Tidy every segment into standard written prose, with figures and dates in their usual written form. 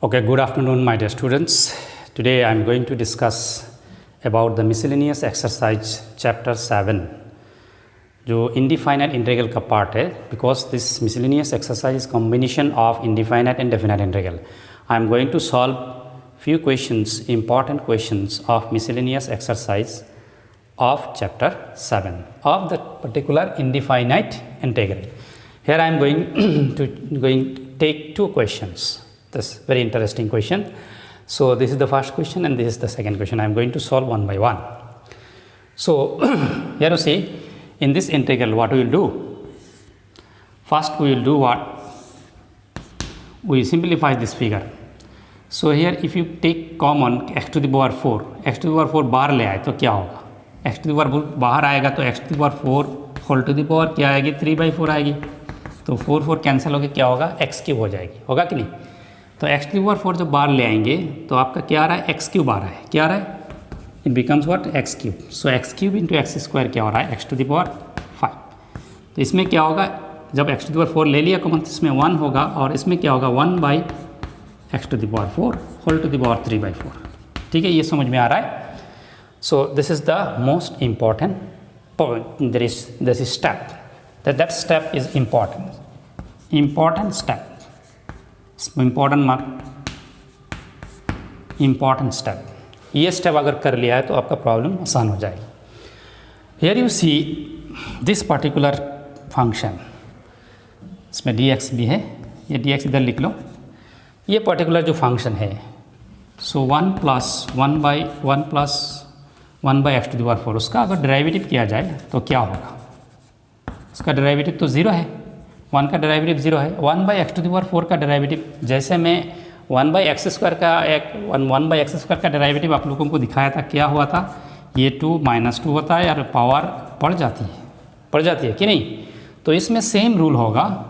Okay, good afternoon, my dear students. Today I am going to discuss about the miscellaneous exercise chapter 7 जो indefinite integral का part है, because this miscellaneous exercise is combination of indefinite and definite integral. I am going to solve few questions, important questions of miscellaneous exercise of chapter 7 of the particular indefinite integral. Here I am going to take two questions. This very interesting question. So this is the first question and this is the second question. I am going to solve one by one. So here you see, in this integral what we will do? First we will do what? We simplify this figure. So here if you take common x to the power 4, x to the power 4 बाहर ले आए तो क्या होगा? x to the power बाहर आएगा तो x to the power 4 whole to the power क्या आएगी? 3/4 आएगी. तो 4 कैंसिल होकर क्या होगा? x क्यूब हो जाएगी. होगा कि नहीं? तो x to the power 4 जब बाहर ले आएंगे तो आपका क्या आ रहा है? x क्यूब आ रहा है. क्या आ रहा है? It becomes what? x cube. So x cube into x square क्या हो रहा है? x to the power 5. तो इसमें क्या होगा? जब x to the power 4 ले लिया कॉमन तो इसमें 1 होगा और इसमें क्या होगा? 1/x to the power 4 whole to the power 3/4. ठीक है, ये समझ में आ रहा है. So this is the most important point. This step that step is important step. important step. ये स्टेप अगर कर लिया है तो आपका प्रॉब्लम आसान हो जाएगी. Here you see this particular function, इसमें dx भी है, ये dx इधर लिख लो. ये पर्टिकुलर जो फंक्शन है, सो 1 + 1/x to the power 4, उसका अगर डेरिवेटिव किया जाए तो क्या होगा? इसका डेरिवेटिव तो 0 है. 1 का डेरिवेटिव 0 है. 1/x to the power 4 का डेरिवेटिव, जैसे मैं 1/x² का 1/x² का डेरिवेटिव आप लोगों को दिखाया था, क्या हुआ था? ये 2 - 2 होता है और पावर बढ़ जाती है कि नहीं? तो इसमें सेम रूल होगा.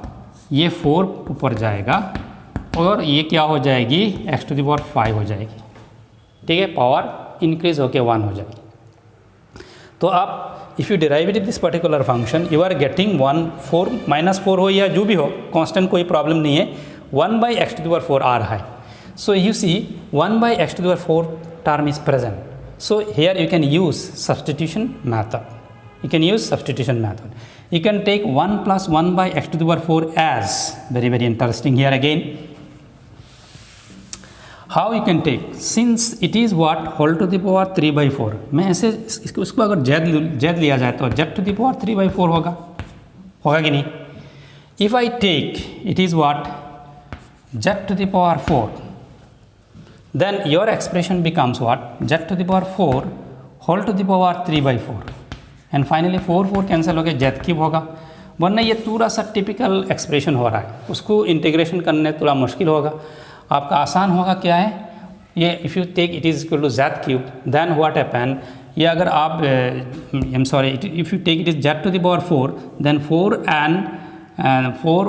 ये 4 ऊपर जाएगा और ये क्या हो जाएगी? x to the power 5 हो जाएगी. ठीक है, पावर इंक्रीज होकर 1 हो जाएगी. तो आप if you derivative this particular function you are getting 4 -4 हो या जो भी हो, कांस्टेंट कोई प्रॉब्लम नहीं है. 1/x to the power 4 आ रहा है. So you see 1/x to the power 4 term is present. So here you can use substitution method. You can take 1 + 1/x to the power 4 as very interesting here again. How you can take, since it is what? Whole to the power 3/4. मैं ऐसे उसको अगर z लिया जाए तो z to the power 3/4 होगा कि नहीं? If I take it is what? z to the power 4, then your expression becomes what? z to the power 4 whole to the power 3/4 and finally 4 cancel हो गया, z cube होगा. वरना ये थोड़ा सा टिपिकल एक्सप्रेशन हो रहा है, उसको इंटीग्रेशन करने थोड़ा मुश्किल होगा. आपका आसान होगा क्या है? ये if you take it is equal to z cube, then what happen? ये अगर आप I am sorry, if you take it is z to the power 4, देन 4 and 4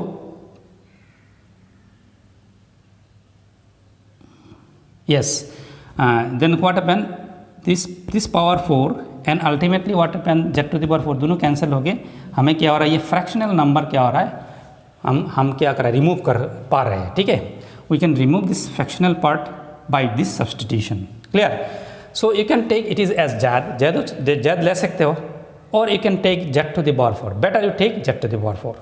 yes, then what happen? This power 4 and ultimately what happen? z to the power 4 दोनों cancel हो गए. हमें क्या हो रहा है? ये फ्रैक्शनल नंबर क्या हो रहा है? हम क्या कर रहे हैं? रिमूव कर पा रहे हैं. ठीक है, we can remove this fractional part by this substitution. Clear? So you can take it is as z ले सकते हो, or you can take z to the power 4. Better you take z to the power 4.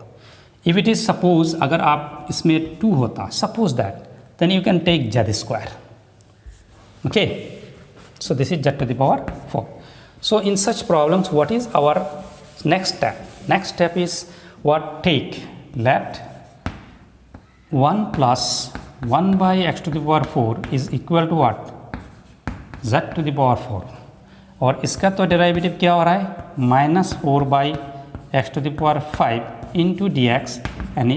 If it is suppose अगर आप इसमें 2 होता, suppose that, then you can take z². Okay, so this is z to the power 4. So in such problems what is our next step? Next step is what? Take let 1 + 1/x to the power 4 is equal to what? z to the power 4. और इसका तो derivative क्या हो रहा है? -4/x to the power 5 into dx, and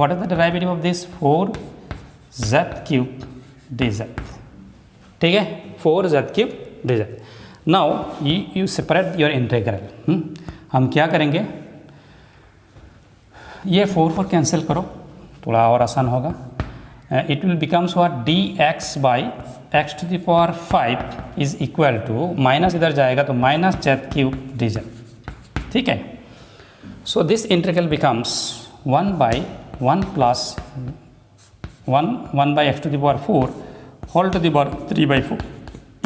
what is the derivative of this? 4z³ dz. ठीक है, 4z³ dz. Now you separate your integral. हम क्या करेंगे? ये 4 कैंसिल करो, थोड़ा और आसान होगा. It will becomes what? dx/x to the power 5 is equal to, minus इधर जाएगा तो -z³ dz. ठीक है, so this integral becomes 1/1 + 1 by x to the power 4 whole to the power 3/4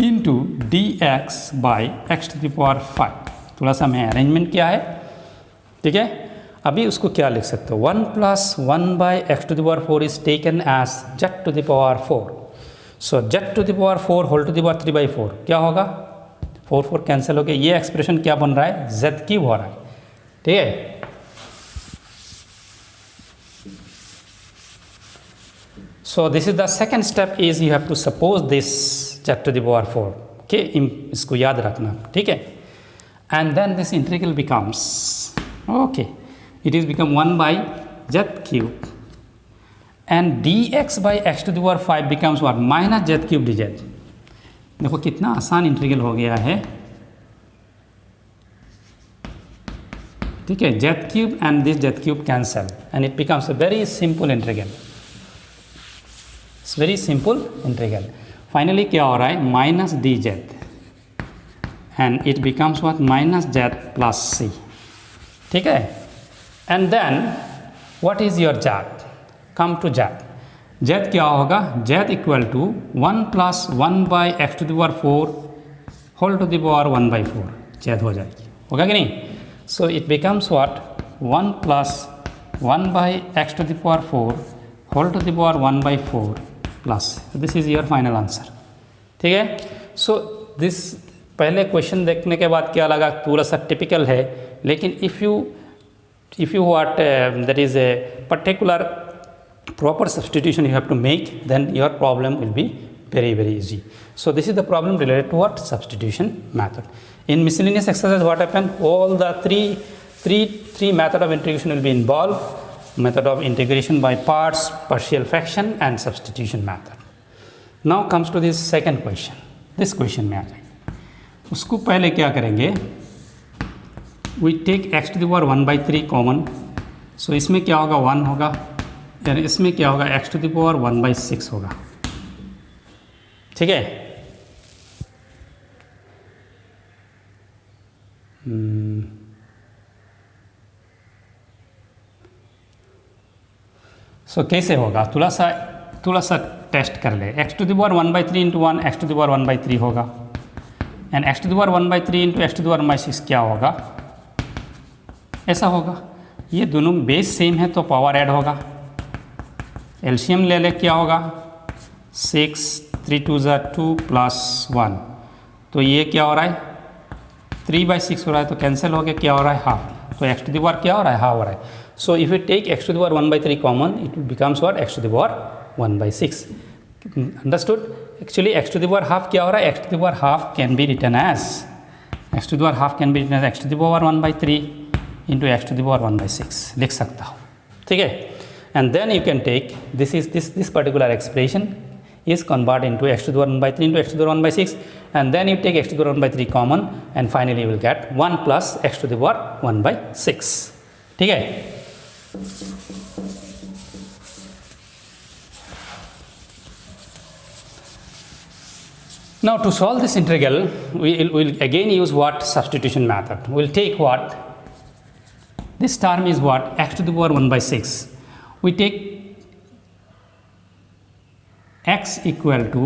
into dx by x to the power 5। थोड़ा सा मैं arrangement किया है, ठीक है। अभी उसको क्या लिख सकते हो, 1 + 1 by x to the power 4 is taken as z to the power 4। So z to the power 4 whole to the power 3/4 क्या होगा, 4 कैंसिल हो गया, ये एक्सप्रेशन क्या बन रहा है, z³ हो रहा है, ठीक है। So this is the second step is you have to suppose this z to the power 4, okay, इसको याद रखना, ठीक है। And then this integral becomes, okay, it is become 1 by z³ and dx by x to the power 5 becomes what, -z³ dz। देखो कितना आसान integral हो गया है, ठीक है। z³ and this z³ cancel and it becomes a very simple integral, it's very simple integral। Finally क्या हो रहा है, -dz and it becomes what, -z plus c, ठीक है। And then what is your z, come to z, z क्या होगा, z equal to 1 + 1 by x to the power 4 whole to the power 1/4 z हो जाएगी, होगा कि नहीं। So it becomes what, 1 + 1 by x to the power 4 whole to the power 1/4 plus, this is your final answer, ठीक है। So this पहले question देखने के बाद क्या लगा, थोड़ा सा टिपिकल है, लेकिन if you what that is a particular proper substitution you have to make, then your problem will be very easy। So this is the problem related to what, substitution method। In miscellaneous exercise what happen, all the three method of integration will be involved, method of integration by parts, partial fraction and substitution method। Now comes to this second question, this question में आ जाएंगे, उसको पहले क्या करेंगे, we take x to the power 1/3 कॉमन। So इसमें क्या होगा, 1 होगा, यानी इसमें क्या होगा, x to the power 1/6 होगा, ठीक है। सो कैसे होगा, थोड़ा सा टेस्ट कर ले। x to the power 1/3 × 1 x to the power 1/3 होगा, and x to the power 1/3 × x to the power 1/6 क्या होगा, ऐसा होगा। ये दोनों बेस सेम है तो पावर ऐड होगा, एलसीएम ले ले, क्या होगा, 6 3 2 2 + 1, तो ये क्या हो रहा है, 3/6 हो रहा है, तो कैंसिल हो गया, क्या हो रहा है, हाफ, तो x to the power क्या हो रहा है, हाफ हो रहा है। So if you take x to the power 1/3 common, it becomes what, x to the power 1/6। Understood. Actually x to the power half क्या हो रहा है, x to the power half can be written as x to the power half can be written as x to the power 1/3 into x to the power 1/6 लिख सकता हूँ, ठीक है। And then you can take this particular expression is converted into x to the power 1/3 into x to the power 1/6 and then you take x to the power 1/3 common and finally you will get 1 plus x to the power 1/6, ठीक है। Now to solve this integral we will again use what, substitution method। we will take what, this term is what, x to the power 1/6, we take x equal to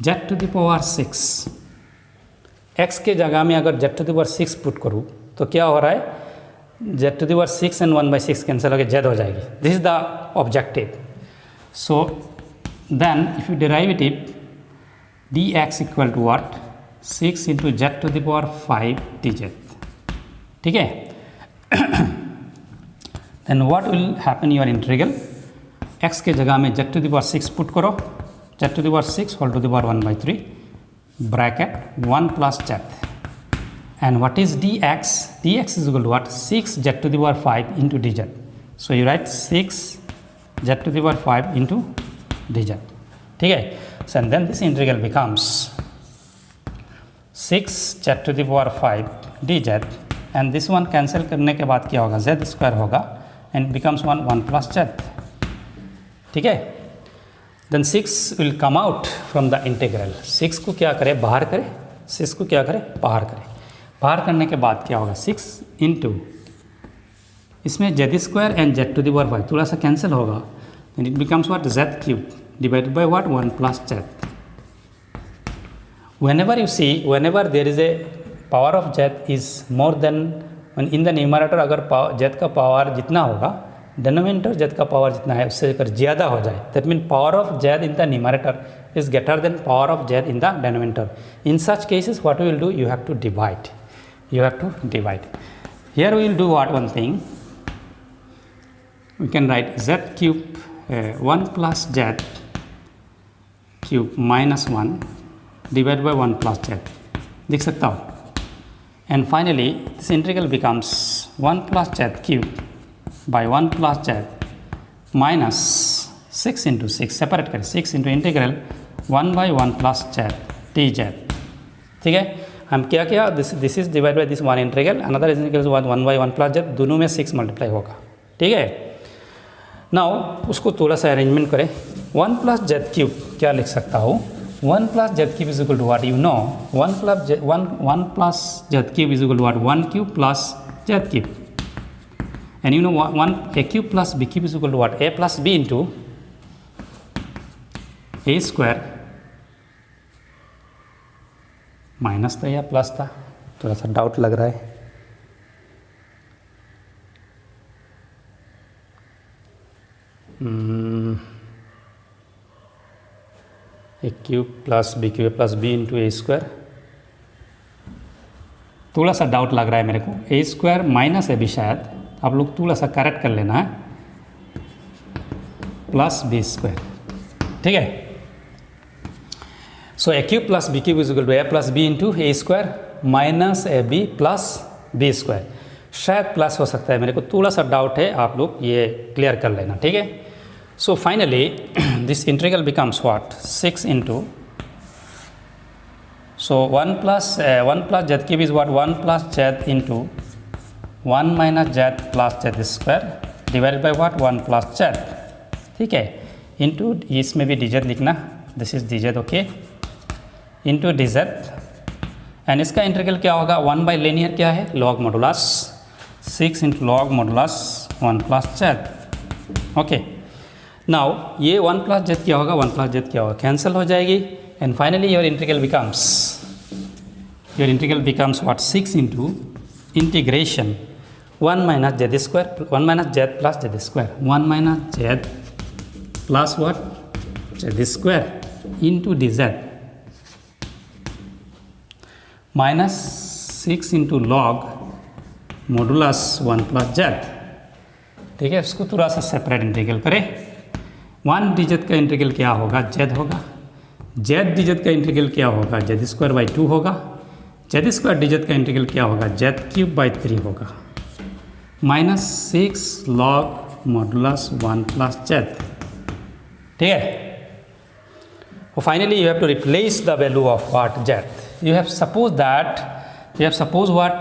z to the power 6। x के जगह में अगर z to the power 6 put करूँ तो क्या हो रहा है, z to the power 6 and 1/6 cancel होकर z हो जाएगी, this is the objective. So then if you derivative dx equal to what, 6 into z to the power 5 dz, ठीक है। then what will happen, your integral, x के जगह में z to the power 6 put करो, z to the power 6 whole to the power 1/3 bracket 1 plus z, and what is dx, dx is equal to what, 6 z to the power 5 into dz। so you write 6 z to the power 5 into dz, ठीक है। so and then this integral becomes 6 z to the power 5 dz and this one cancel करने के बाद क्या होगा, z square होगा and becomes 1 plus z, ठीक है। then 6 will come out from the integral, 6 को क्या करें, बाहर करें, 6 को क्या करें, बाहर करें, बाहर करने के बाद क्या होगा, 6 इंटू इसमें z square and z to the power 5 थोड़ा सा कैंसिल होगा, and it becomes what? Z cube divided by what? 1 plus Z. Whenever you see, whenever there is a power of Z is more than, in the numerator अगर Z का power जितना होगा, denominator Z का power जितना है उससे अगर ज़्यादा हो जाए, that means power of Z in the numerator is greater than power of Z in the denominator. In such cases, what we will do? You have to divide. You have to divide. Here we will do what? One thing. We can write Z cube 1 plus Z cube minus 1 divided by 1 plus Z. दिख सकता हो? And finally, this integral becomes 1 plus Z cube by 1 plus Z minus 6 into 6. Separate करें 6 into integral 1 by 1 plus Z dz. ठीक है, हम क्या किया? This is divided by this one integral. Another integral is 1 by 1 plus Z. दोनों में 6 multiply होगा. ठीक है. नाउ उसको थोड़ा सा अरेंजमेंट करें. 1 प्लस जेड क्यूब क्या लिख सकता हूँ? 1 plus z cube is equal to what? You know 1 plus z cube is equal to what? 1 cube plus z cube. And you know 1 a cube plus B cube is equal to what? A plus B into A square minus था या plus था? थोड़ा सा doubt लग रहा है. ए cube plus B into ए square. थोड़ा सा डाउट लग रहा है मेरे को. ए स्क्वायर माइनस है भी शायद, आप लोग थोड़ा सा करेक्ट कर लेना है. Plus B square. ठीक है. So A cube plus B cube is equal to A plus B into A square minus A B plus B square. शायद प्लस हो सकता है, मेरे को थोड़ा सा डाउट है, आप लोग ये क्लियर कर लेना. ठीक है. So finally, this integral becomes what? 6 into, so 1 plus z cube is what? 1 plus z into 1 minus z plus z square divided by what? 1 plus z. ठीक है. Into, इसमें भी dz लिखना, this is dz, okay, into dz. And इसका integral क्या होगा? 1 by linear क्या है? log modulus 6 into log modulus 1 plus z. Okay. Now ये 1 प्लस जेड क्या होगा? 1 प्लस जेड क्या होगा? कैंसिल हो जाएगी. And finally your integral becomes what? 6 into integration 1 minus Z square 1 minus Z plus Z square 1 minus Z plus what? Z square into D Z minus 6 into log modulus 1 plus Z. ठीक है. उसको थोड़ा सा separate integral करें. 1 dz का integral क्या होगा? z होगा. z dz का इंटीग्रल क्या होगा? z स्क्वायर बाई 2 होगा. z स्क्वायर dz का इंटीग्रल क्या होगा? z क्यूब बाई 3 होगा. Minus 6 log modulus 1 plus z. ठीक है. और finally you have to replace the value of what? z. You have suppose what?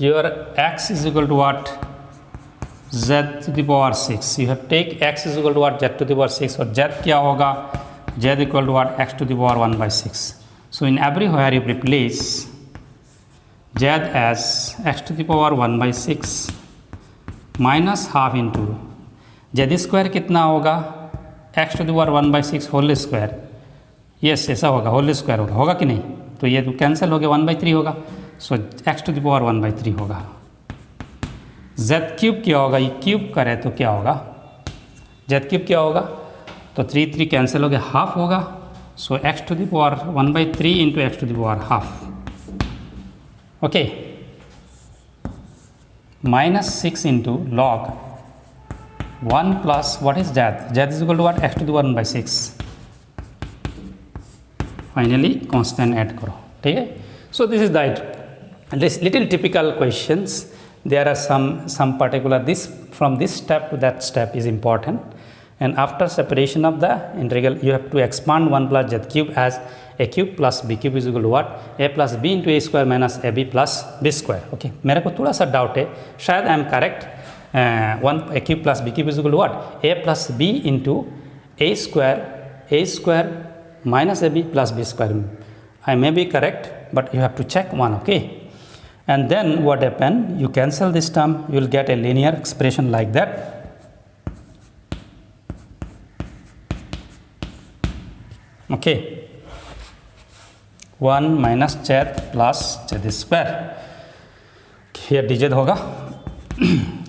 Your x is equal to what? z to the power 6. You have take x is equal to what? z to the power 6. और z क्या होगा? z equal to what? x to the power 1 by 6. So in everywhere you replace z as x to the power 1 by 6 minus half into z square कितना होगा? x to the power 1 by 6 whole square. Yes, ऐसा होगा, whole square होगा कि नहीं? तो ये तो कैंसिल हो गया, 1 by 3 होगा. सो x to the power 1 by 3 होगा. z क्यूब क्या होगा? ये क्यूब करे तो क्या होगा? z क्यूब क्या होगा? तो 3 कैंसिल हो गया, हाफ होगा. सो x to the power 1 by 3 into x to the power half. Okay. Minus 6 into log 1 plus what is z? z is equal to what? x to the power 1 by 6. Finally constant add करो. ठीक है. So this is the little typical questions. There are some particular, this from this step to that step is important, and after separation of the integral you have to expand 1 plus z cube as a cube plus b cube is equal to what? a plus b into a square minus ab plus b square. Okay, मेरे को थोड़ा सा doubt है, शायद I am correct. 1 a cube plus b cube is equal to what? a plus b into a square minus ab plus b square. I may be correct, but you have to check one. Okay. And then what happen? You cancel this term, you will get a linear expression like that. Okay 1 minus Z plus Z square, ये D Z होगा।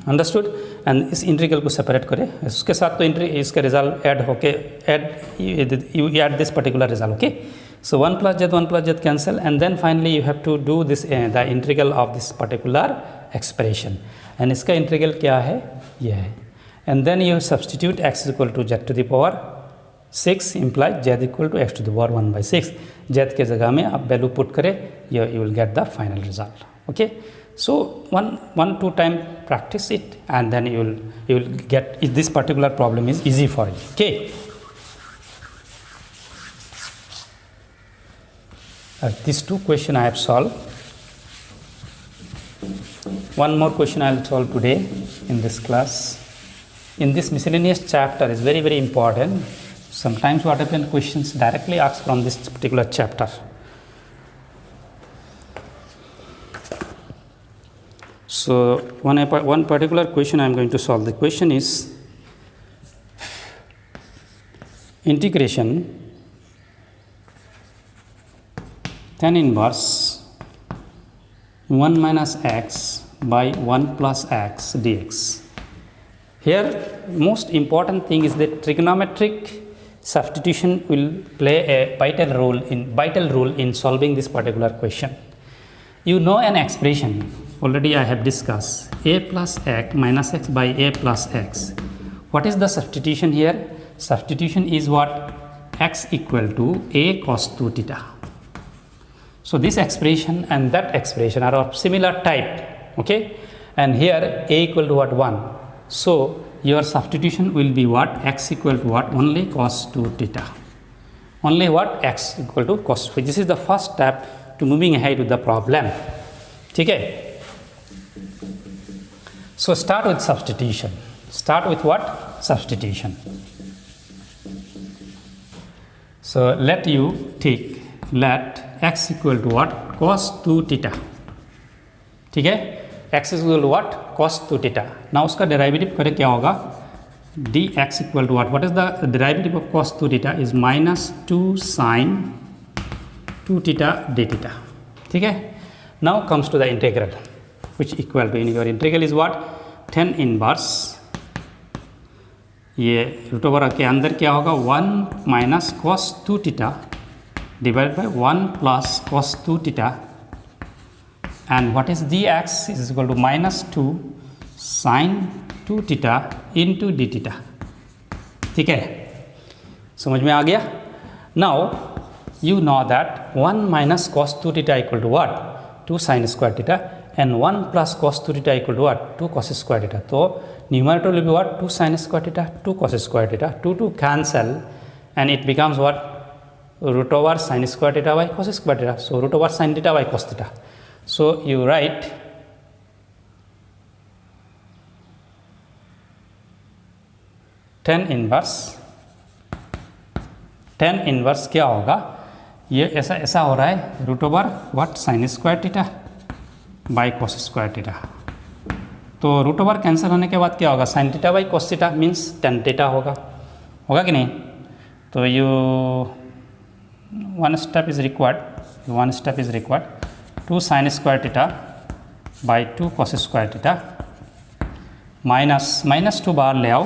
Understood. And इस integral को separate करें, उसके साथ तो इसका result add होके you add this particular result, okay. So 1 plus z cancel, and then finally you have to do this the integral of this particular expression, and इसका integral क्या है, ये है। and then you substitute x is equal to z to the power 6 implies z equal to x to the power 1 by 6, z के जगह में आप value put करें, you will get the final result, okay। so one two time practice it, and then you will get this particular problem is easy for you, okay। These two questions I have solved. One more question I will solve today in this class. In this miscellaneous chapter is very very important. Sometimes what happens, questions directly asked from this particular chapter. So one particular question I am going to solve. The question is integration tan inverse 1 minus x by 1 plus x dx. Here most important thing is that trigonometric substitution will play a vital role in solving this particular question. You know an expression already I have discussed, a plus x minus x by a plus x. What is the substitution here? Substitution is what? X equal to a cos 2 theta. So this expression and that expression are of similar type, okay, and here a equal to what? 1. So your substitution will be what? X equal to what? Only cos 2 theta. Only what? X equal to cos 2. This is the first step to moving ahead with the problem, okay। So start with substitution. Start with what? Substitution. So let x equal to what? Cos 2 theta, ठीक है। x is equal to what? Cos 2 theta. Now उसका derivative करें, क्या होगा? dx equal to what? What is the derivative of cos 2 theta? Is minus 2 sin 2 theta d theta, ठीक है। Now comes to the integral, which equal to, in your integral is what? tan inverse, ये root over के अंदर क्या होगा? 1 minus cos 2 theta divided by 1 plus cos 2 theta, and what is dx is equal to minus 2 sin 2 theta into d theta, ठीक है। समझ में आ गया? Now you know that 1 minus cos 2 theta equal to what? 2 sin square theta, and 1 plus cos 2 theta equal to what? 2 cos square theta. So numerator will be what? 2 sin square theta, 2 cos square theta, 2 cancel, and it becomes what? Root over sin square theta by cos square theta. So root over sin theta by cos theta. So you write tan inverse क्या होगा? ये ऐसा हो रहा है, root over what? Sine square theta by cos square theta. तो root over cancel होने के बाद क्या होगा? Sine theta by cos theta means tan theta होगा कि नहीं? तो you one step is required, 2 sin square theta by 2 cos square theta minus 2 बाहर ले आओ,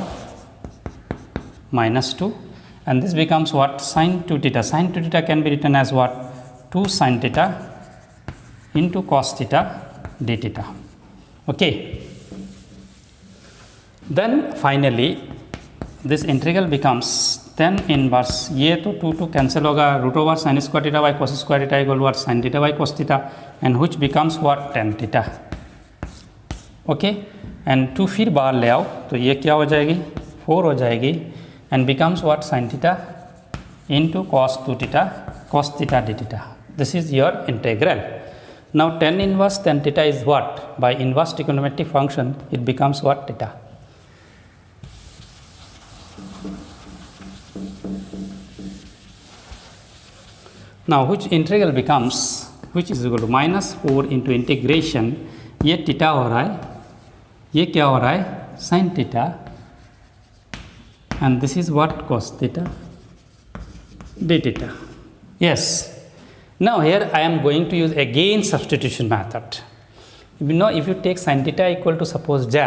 minus 2, and this becomes what? Sin 2 theta. Sin 2 theta can be written as what? 2 sin theta into cos theta d theta, okay। Then finally this integral becomes tan inverse, ये तो 2 cancel होगा, root over sine square theta by cos square theta equal to sine theta by cos theta, and which becomes what? tan theta, okay. एंड 2 फिर बाहर ले आओ, तो ये क्या हो जाएगी? 4 हो जाएगी, and becomes what? Sine theta into cos 2 theta cos theta d theta. This is your integral. Now tan inverse tan theta is what? By inverse trigonometric function it becomes what? Theta. Now which integral becomes, which is equal to minus 4 into integration, ये theta हो रहा है, ये क्या हो रहा है? sin theta, and this is what? Cos theta d theta. Yes. Now here I am going to use again substitution method. You know, if you take sin theta equal to suppose z,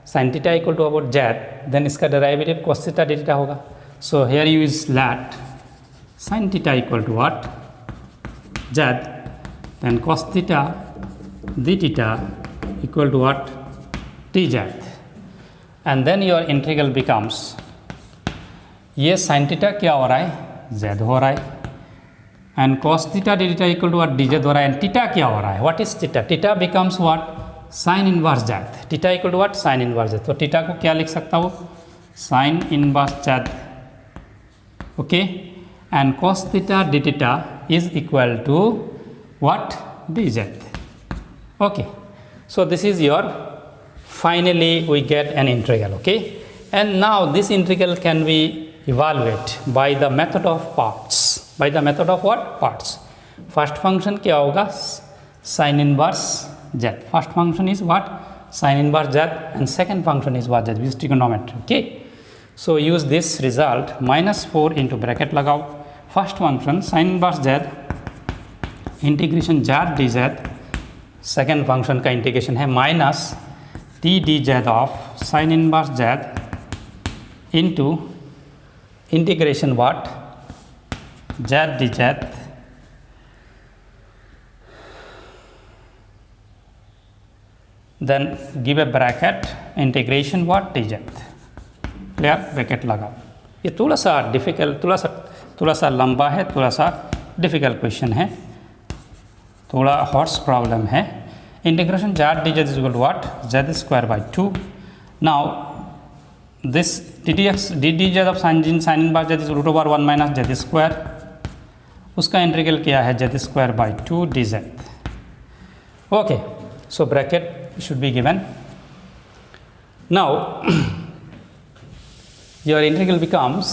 sin theta equal to about z, then इसका derivative cos theta d theta होगा. So here you use let sin theta equal to what? Z, then cos theta d theta equal to what? dz. And then your integral becomes, ये sin theta क्या हो रहा है? z हो रहा है. And cos theta d theta equal to what? dz हो रहा है. And theta क्या हो रहा है? What is theta? Theta becomes what? Sin inverse z. Theta equal to what? Sin inverse z. तो theta को क्या लिख सकता हूँ? Sin inverse z. Okay. And cos theta d theta is equal to what? dz. Okay. So this is your, finally we get an integral. Okay. And now this integral can be evaluated by the method of parts. By the method of what? Parts. First function क्या होगा? Sin inverse z. First function is what? Sin inverse z. And second function is what? Z, which is trigonometry. Okay. So use this result, minus 4 into bracket लगाओ. First function sin inverse z integration z dz. Second function का integration है minus d dz of sin inverse z into integration what? z dz then give a bracket integration what? dz. Clear? Bracket लगाओ. ये थोड़ा सा difficult, थोड़ा सा लंबा है, थोड़ा सा डिफिकल्ट क्वेश्चन है, थोड़ा हॉर्स प्रॉब्लम है. Integration z dz is equal to what? z square by 2. Now this d d z of sine inverse z is root over 1 minus z square. उसका इंटीग्रल क्या है? z square by 2 dz. Okay. So bracket should be given. Now your integral becomes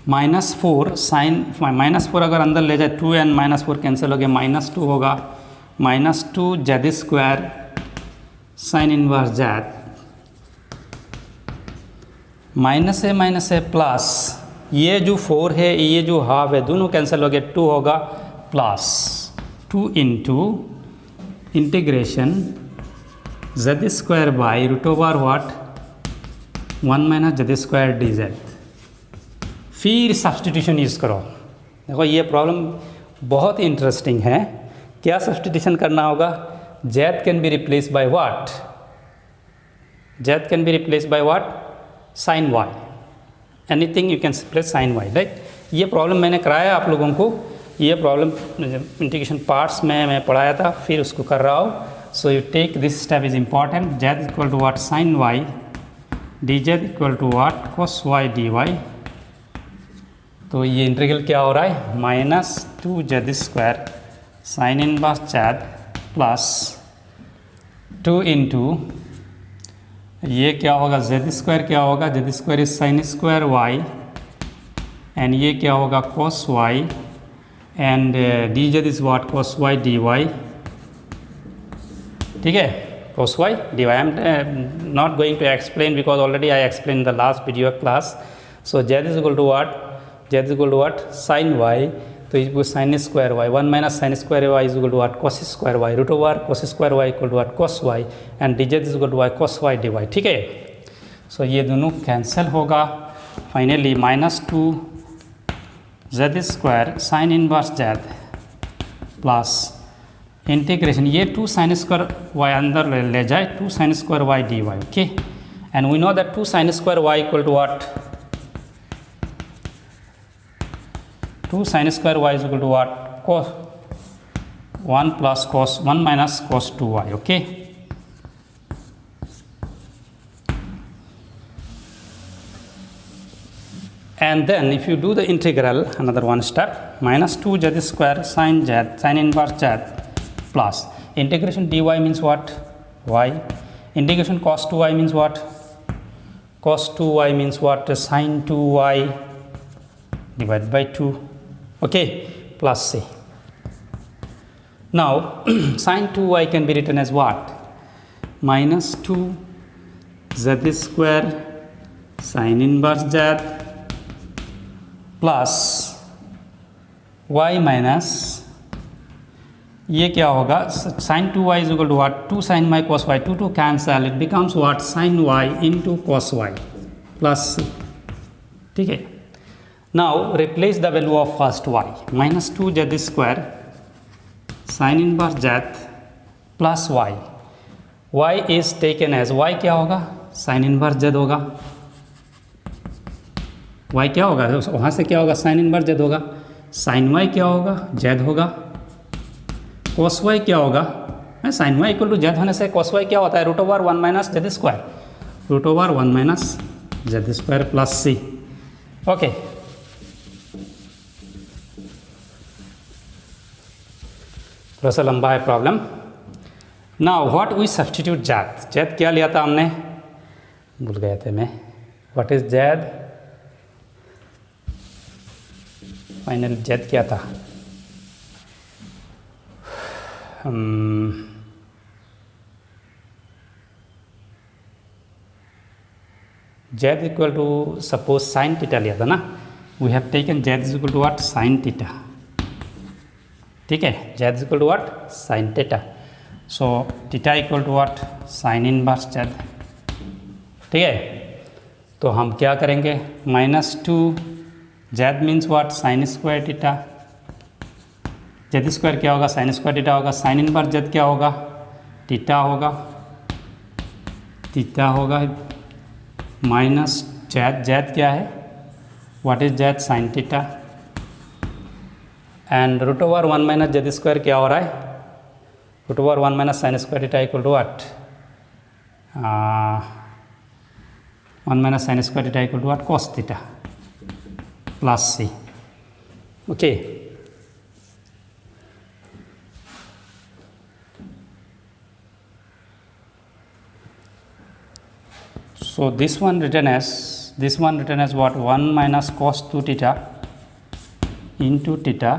minus 4 sin, minus 4 अगर अंदर ले जाए 2 and minus 4 cancel हो गया, minus 2 होगा, minus 2 z square sin inverse z, minus है प्लस, ये जो 4 है ये जो हाफ है दोनों कैंसिल हो गया, 2 होगा plus 2 into integration z square by root over what 1 minus z square d z. फिर सब्सटीट्यूशन यूज़ करो. देखो ये प्रॉब्लम बहुत इंटरेस्टिंग है. क्या सब्सटीट्यूशन करना होगा? z can be replace by what? z can be replace by what? Sine y. Anything you can replace sine y, right? ये प्रॉब्लम मैंने कराया आप लोगों को. ये प्रॉब्लम इंटीग्रेशन पार्ट्स में मैं पढ़ाया था, फिर उसको कर रहा हूँ. So you take this step is important. Z is equal to what? Sin y. dz equal to what? Cos y dy. तो ये इंटीग्रल क्या हो रहा है? Minus 2z square sine inverse z plus 2 into ये क्या होगा? z स्क्वायर क्या होगा? z square is sine square y and ये क्या होगा? cos y and dz is what? cos y dy. ठीक है, cos y dy. I am not going to explain because already I explained in the last video class. So z is equal to what? Z is equal to what? Sin y. तो इसको sin square y 1 minus sin square y is equal to what? cos square y root over cos square y equal to what? cos y and dz is equal to what? cos y dy. ठीक है. सो ये दोनों cancel होगा. Finally minus 2 z square sine inverse z plus integration ये 2 sin square y अंदर ले जाए 2 sin square y dy. Okay. And we know that 2 sin square y equal to what? 2 sin square y is equal to what? cos 1 plus cos 1 minus cos 2y. Okay. And then if you do the integral, another one step, minus 2z square sin inverse z plus integration dy means what? Y. Integration cos 2y means what? Cos 2y means what? Sin 2y divided by 2. Okay, plus c. Now sin 2y can be written as what? Minus 2 z square sine inverse z plus y minus ये क्या होगा, sine 2y is equal to what, 2 sin y cos y, 2 cancel, it becomes what, sin y into cos y plus c. ठीक है. Now replace the value of first y, minus 2 z square sine inverse z plus y. y is taken as, y क्या होगा, sine inverse Z होगा. y क्या होगा, वहाँ से क्या होगा, साइन इनवर्स जेड होगा. साइन y क्या होगा, जेड होगा. cos y क्या होगा, sine y equal to Z होने से cos y क्या होता है, root over 1 minus Z square, root over 1 minus Z square plus सी. ओके. थोड़ा सा लंबा है problem. Now what we substitute Z, Z क्या लिया था हमने, भूल गए थे मैं. What is Z, final Z क्या था, Z equal to suppose sine theta लिया था ना. We have taken z is equal to what, sine theta. ठीक है, z is equal to what, sine theta. So theta equal to what, sine inverse z. ठीक है, तो हम क्या करेंगे, minus 2 z means what, sine square theta. Z square क्या होगा, साइन स्क्वायर थीटा होगा. साइन इनवर्स जेड क्या होगा, थीटा होगा, थीटा होगा माइनस जेड, जेड क्या है, what is z, sine theta. And root over 1 minus Z square क्या हो रहा है, root over 1 minus sine square theta equal to what, 1 minus sine square theta equal to what, cos theta plus C. Okay. So this one written as what, 1 minus cos 2 theta into theta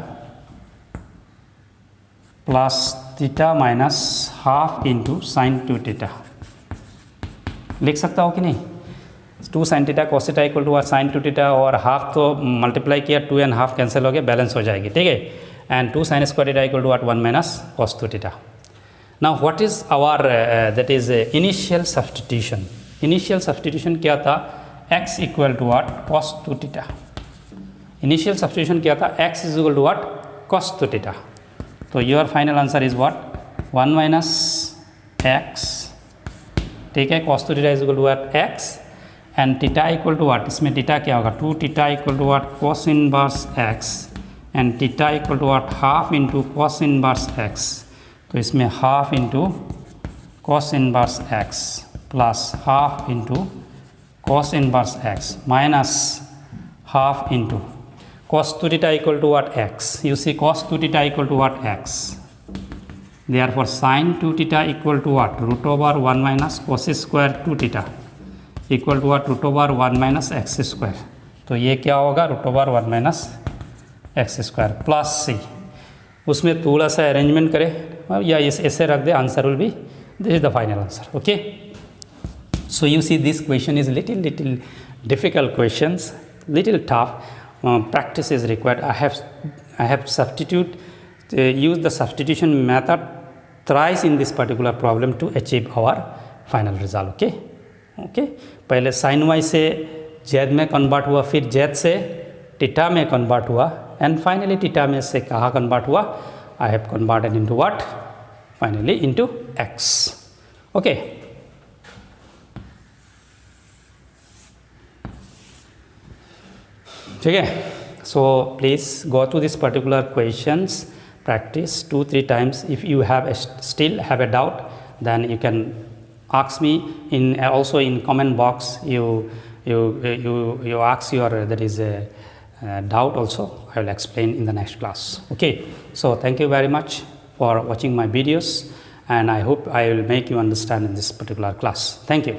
plus theta minus half into sin 2 theta. लिख सकता हो कि नहीं, 2 sin theta cos theta equal to sin 2 theta और half तो multiply किया, 2 and half cancel हो गया, बैलेंस हो जाएगी. ठीक है, and 2 sin square theta equal to what, 1 minus cos 2 theta. Now what is our that is initial substitution. Initial substitution क्या था, x equal to what, cos 2 theta. Initial substitution क्या था, x is equal to what, cos 2 theta. तो your final answer is what, 1 minus x. ठीक है, cos 2 theta is equal to what, x and theta equal to what, इसमें theta क्या होगा, 2 theta equal to what, cos inverse x and theta equal to what, half into cos inverse x. तो इसमें half into cos inverse x plus half into cos inverse x minus half into cos 2 theta equal to what, x. You see cos 2 theta equal to what, x. Therefore sin 2 theta equal to what, root over 1 minus cos square 2 theta equal to what, root over 1 minus x square. तो ये क्या होगा, root over 1 minus X square plus C. उसमें थोड़ा सा arrangement करें या इस ऐसे रख दे, answer will be, this is the final answer. Okay. So you see this question is little difficult questions, little tough. Practice is required. I have used the substitution method thrice in this particular problem to achieve our final result. Okay. Okay. पहले sin y से z में convert हुआ, फिर z से theta में convert हुआ and finally theta में से कहाँ कन्वर्ट हुआ, I have converted into what, finally into x. Okay. ठीक है, so please go to this particular questions, practice 2-3 times. If you still have a doubt, then you can ask me in also in comment box. You ask your that is a doubt also. I will explain in the next class. Okay, so thank you very much for watching my videos, and I hope I will make you understand in this particular class. Thank you.